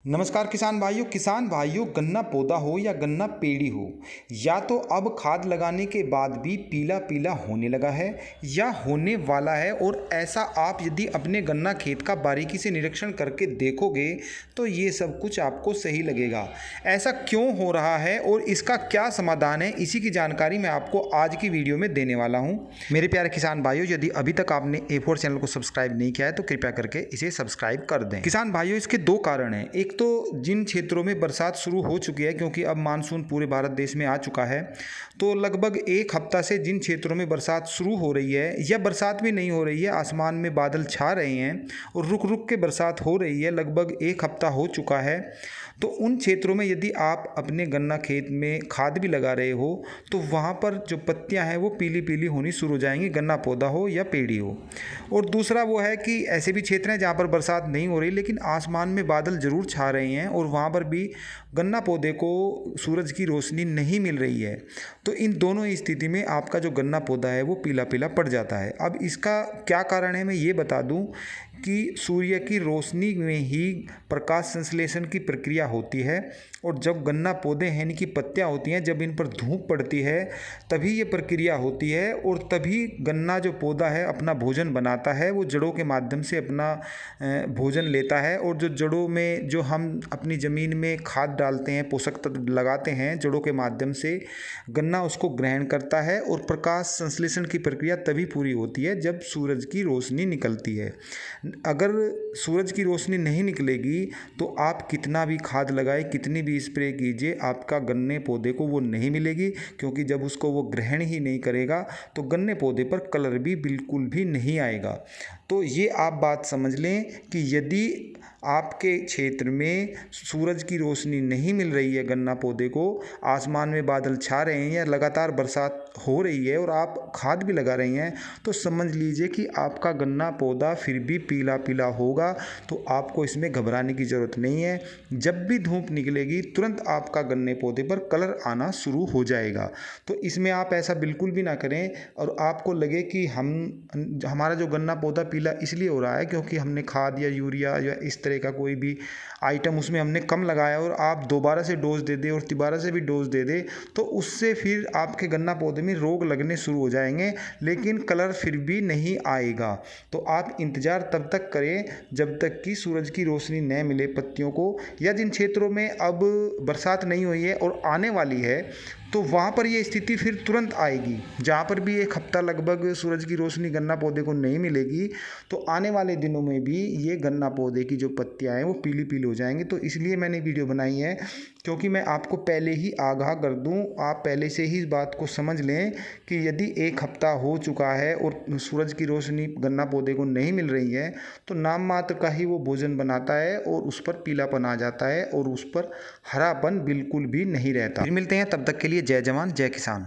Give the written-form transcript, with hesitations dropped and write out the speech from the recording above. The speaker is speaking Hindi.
नमस्कार किसान भाइयों गन्ना पौधा हो या गन्ना पेड़ी हो, या तो अब खाद लगाने के बाद भी पीला पीला होने लगा है या होने वाला है। और ऐसा आप यदि अपने गन्ना खेत का बारीकी से निरीक्षण करके देखोगे तो ये सब कुछ आपको सही लगेगा। ऐसा क्यों हो रहा है और इसका क्या समाधान है, इसी की जानकारी मैं आपको आज की वीडियो में देने वाला हूँ। मेरे प्यारे किसान भाइयों, यदि अभी तक आपने A4 चैनल को सब्सक्राइब नहीं किया है तो कृपया करके इसे सब्सक्राइब कर दें। किसान भाइयों, इसके दो कारण हैं। एक तो जिन क्षेत्रों में बरसात शुरू हो चुकी है, क्योंकि अब मानसून पूरे भारत देश में आ चुका है, तो लगभग एक हफ्ता से जिन क्षेत्रों में बरसात शुरू हो रही है या बरसात भी नहीं हो रही है, आसमान में बादल छा रहे हैं और रुक रुक के बरसात हो रही है, लगभग एक हफ्ता हो चुका है। तो उन क्षेत्रों में यदि आप अपने गन्ना खेत में खाद भी लगा रहे हो तो वहाँ पर जो पत्तियाँ हैं वो पीली पीली होनी शुरू हो जाएंगी, गन्ना पौधा हो या पेड़ी हो। और दूसरा वो है कि ऐसे भी क्षेत्र हैं जहाँ पर बरसात नहीं हो रही लेकिन आसमान में बादल ज़रूर छा रहे हैं और वहाँ पर भी गन्ना पौधे को सूरज की रोशनी नहीं मिल रही है। तो इन दोनों ही स्थिति में आपका जो गन्ना पौधा है वो पीला पीला पड़ जाता है। अब इसका क्या कारण है मैं ये बता दूं कि सूर्य की रोशनी में ही प्रकाश संश्लेषण की प्रक्रिया होती है और जब गन्ना पौधे हैं, यानी कि पत्तियां होती हैं, जब इन पर धूप पड़ती है तभी ये प्रक्रिया होती है और तभी गन्ना जो पौधा है अपना भोजन बनाता है। वो जड़ों के माध्यम से अपना भोजन लेता है और जो जड़ों में जो हम अपनी ज़मीन में खाद डालते हैं, पोषक तत्व लगाते हैं, जड़ों के माध्यम से गन्ना उसको ग्रहण करता है और प्रकाश संश्लेषण की प्रक्रिया तभी पूरी होती है जब सूरज की रोशनी निकलती है। अगर सूरज की रोशनी नहीं निकलेगी तो आप कितना भी खाद लगाए, कितनी भी स्प्रे कीजिए, आपका गन्ने पौधे को वो नहीं मिलेगी, क्योंकि जब उसको वो ग्रहण ही नहीं करेगा तो गन्ने पौधे पर कलर भी बिल्कुल भी नहीं आएगा। तो ये आप बात समझ लें कि यदि आपके क्षेत्र में सूरज की रोशनी नहीं मिल रही है, गन्ना पौधे को आसमान में बादल छा रहे हैं या लगातार बरसात हो रही है और आप खाद भी लगा रही हैं, तो समझ लीजिए कि आपका गन्ना पौधा फिर भी पीला पीला होगा। तो आपको इसमें घबराने की ज़रूरत नहीं है। जब भी धूप निकलेगी तुरंत आपका गन्ने पौधे पर कलर आना शुरू हो जाएगा। तो इसमें आप ऐसा बिल्कुल भी ना करें और आपको लगे कि हमारा जो गन्ना पौधा पीला इसलिए हो रहा है क्योंकि हमने खाद या यूरिया या इस तरह का कोई भी आइटम उसमें हमने कम लगाया और आप दोबारा से डोज दे दें और तिबारा से भी डोज दे दें, तो उससे फिर आपके गन्ना पौधे में रोग लगने शुरू हो जाएंगे, लेकिन कलर फिर भी नहीं आएगा। तो आप इंतज़ार तब तक करें जब तक कि सूरज की रोशनी न मिले पत्तियों को, या जिन क्षेत्रों में अब बरसात नहीं हुई है और आने वाली है तो वहाँ पर ये स्थिति फिर तुरंत आएगी। जहाँ पर भी एक हफ्ता लगभग सूरज की रोशनी गन्ना पौधे को नहीं मिलेगी तो आने वाले दिनों में भी ये गन्ना पौधे की जो पत्तियाँ हैं वो पीली पीली हो जाएंगी। तो इसलिए मैंने वीडियो बनाई है क्योंकि मैं आपको पहले ही आगाह कर दूं, आप पहले से ही इस बात को समझ लें कि यदि एक हफ्ता हो चुका है और सूरज की रोशनी गन्ना पौधे को नहीं मिल रही है तो नाम मात्र का ही वो भोजन बनाता है और उस पर पीलापन आ जाता है और उस पर हरापन बिल्कुल भी नहीं रहता। फिर मिलते हैं, तब तक के लिए जय जवान जय किसान।